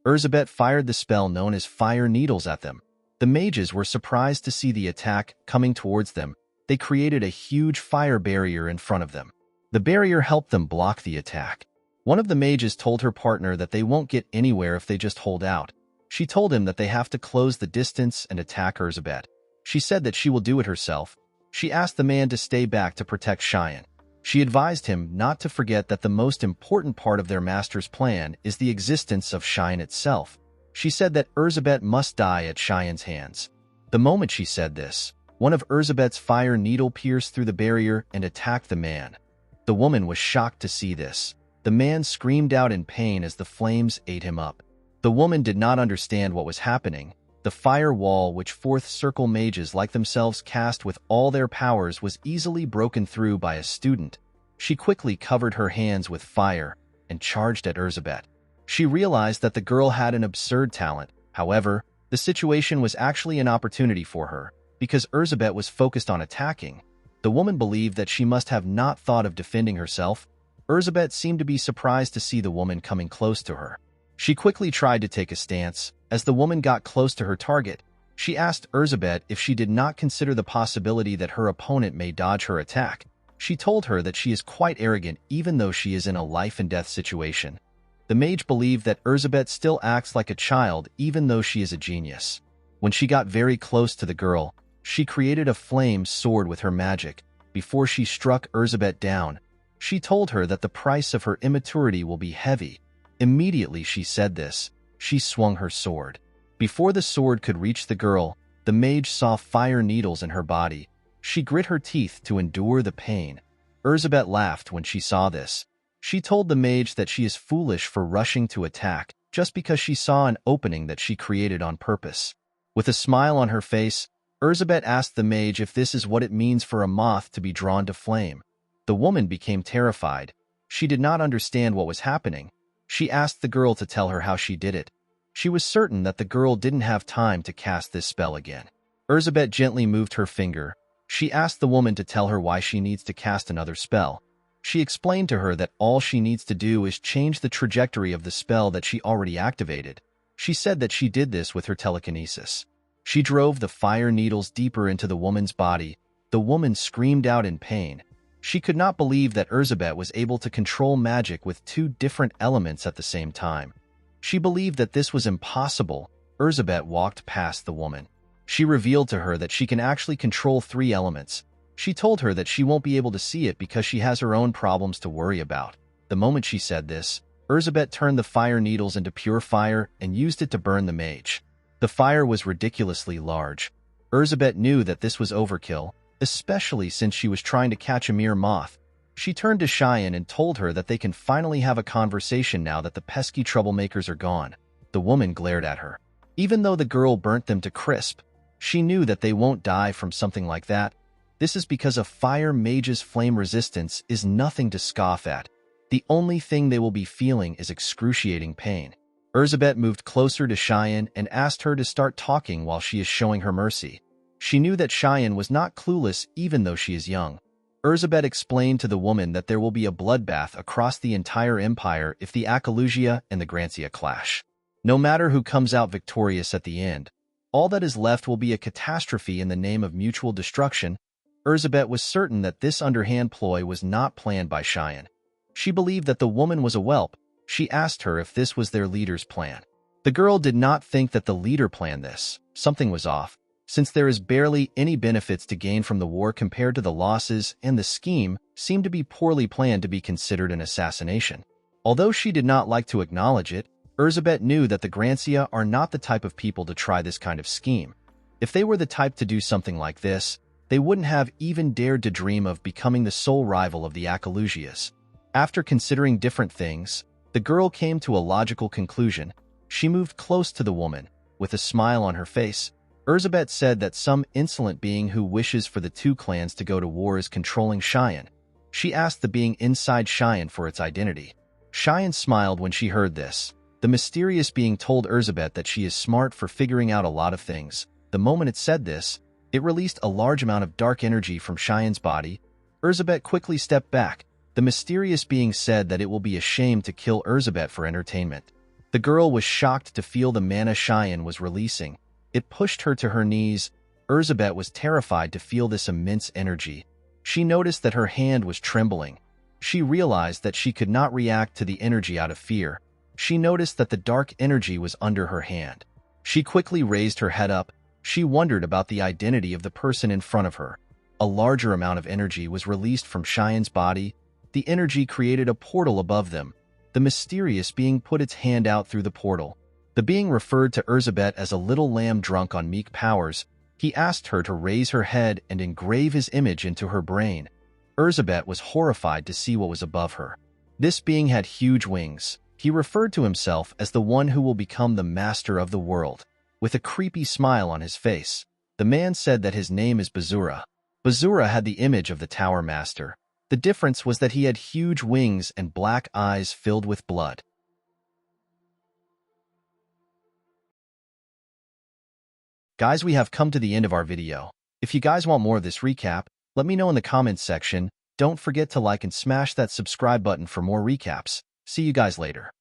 Erzabet fired the spell known as fire needles at them. The mages were surprised to see the attack coming towards them. They created a huge fire barrier in front of them. The barrier helped them block the attack. One of the mages told her partner that they won't get anywhere if they just hold out. She told him that they have to close the distance and attack Erzabet. She said that she will do it herself. She asked the man to stay back to protect Cheyenne. She advised him not to forget that the most important part of their master's plan is the existence of Cheyenne itself. She said that Erzabet must die at Cheyenne's hands. The moment she said this, one of Erzabet's fire needle pierced through the barrier and attacked the man. The woman was shocked to see this. The man screamed out in pain as the flames ate him up. The woman did not understand what was happening. The fire wall which fourth circle mages like themselves cast with all their powers was easily broken through by a student. She quickly covered her hands with fire and charged at Erzabet. She realized that the girl had an absurd talent. However, the situation was actually an opportunity for her, because Erzabet was focused on attacking. The woman believed that she must have not thought of defending herself. Erzabet seemed to be surprised to see the woman coming close to her. She quickly tried to take a stance. As the woman got close to her target, she asked Erzabet if she did not consider the possibility that her opponent may dodge her attack. She told her that she is quite arrogant even though she is in a life-and-death situation. The mage believed that Erzabet still acts like a child even though she is a genius. When she got very close to the girl, she created a flame sword with her magic. Before she struck Erzabet down, she told her that the price of her immaturity will be heavy. Immediately she said this, she swung her sword. Before the sword could reach the girl, the mage saw fire needles in her body. She grit her teeth to endure the pain. Erzabet laughed when she saw this. She told the mage that she is foolish for rushing to attack just because she saw an opening that she created on purpose. With a smile on her face, Erzabet asked the mage if this is what it means for a moth to be drawn to flame. The woman became terrified. She did not understand what was happening. She asked the girl to tell her how she did it. She was certain that the girl didn't have time to cast this spell again. Erzabet gently moved her finger. She asked the woman to tell her why she needs to cast another spell. She explained to her that all she needs to do is change the trajectory of the spell that she already activated. She said that she did this with her telekinesis. She drove the fire needles deeper into the woman's body. The woman screamed out in pain. She could not believe that Erzabet was able to control magic with two different elements at the same time. She believed that this was impossible. Erzabet walked past the woman. She revealed to her that she can actually control three elements. She told her that she won't be able to see it because she has her own problems to worry about. The moment she said this, Erzabet turned the fire needles into pure fire and used it to burn the mage. The fire was ridiculously large. Erzabet knew that this was overkill, especially since she was trying to catch a mere moth. She turned to Cheyenne and told her that they can finally have a conversation now that the pesky troublemakers are gone. The woman glared at her. Even though the girl burnt them to crisp, she knew that they won't die from something like that. This is because a fire mage's flame resistance is nothing to scoff at. The only thing they will be feeling is excruciating pain. Erzabet moved closer to Cheyenne and asked her to start talking while she is showing her mercy. She knew that Cheyenne was not clueless even though she is young. Erzabet explained to the woman that there will be a bloodbath across the entire empire if the Akalugia and the Grancia clash. No matter who comes out victorious at the end, all that is left will be a catastrophe in the name of mutual destruction. Erzabet was certain that this underhand ploy was not planned by Cheyenne. She believed that the woman was a whelp. She asked her if this was their leader's plan. The girl did not think that the leader planned this. Something was off. Since there is barely any benefits to gain from the war compared to the losses, and the scheme seemed to be poorly planned to be considered an assassination. Although she did not like to acknowledge it, Erzabet knew that the Grancia are not the type of people to try this kind of scheme. If they were the type to do something like this, they wouldn't have even dared to dream of becoming the sole rival of the Akalugias. After considering different things, the girl came to a logical conclusion. She moved close to the woman. With a smile on her face, Erzabet said that some insolent being who wishes for the two clans to go to war is controlling Cheyenne. She asked the being inside Cheyenne for its identity. Cheyenne smiled when she heard this. The mysterious being told Erzabet that she is smart for figuring out a lot of things. The moment it said this, it released a large amount of dark energy from Cheyenne's body. Erzabet quickly stepped back. The mysterious being said that it will be a shame to kill Erzabet for entertainment. The girl was shocked to feel the mana Cheyenne was releasing. It pushed her to her knees. Elizabeth was terrified to feel this immense energy. She noticed that her hand was trembling. She realized that she could not react to the energy out of fear. She noticed that the dark energy was under her hand. She quickly raised her head up. She wondered about the identity of the person in front of her. A larger amount of energy was released from Cheyenne's body. The energy created a portal above them. The mysterious being put its hand out through the portal. The being referred to Elizabeth as a little lamb drunk on meek powers. He asked her to raise her head and engrave his image into her brain. Elizabeth was horrified to see what was above her. This being had huge wings. He referred to himself as the one who will become the master of the world. With a creepy smile on his face, the man said that his name is Bazur. Bazur had the image of the Tower Master. The difference was that he had huge wings and black eyes filled with blood. Guys, we have come to the end of our video. If you guys want more of this recap, let me know in the comments section. Don't forget to like and smash that subscribe button for more recaps. See you guys later.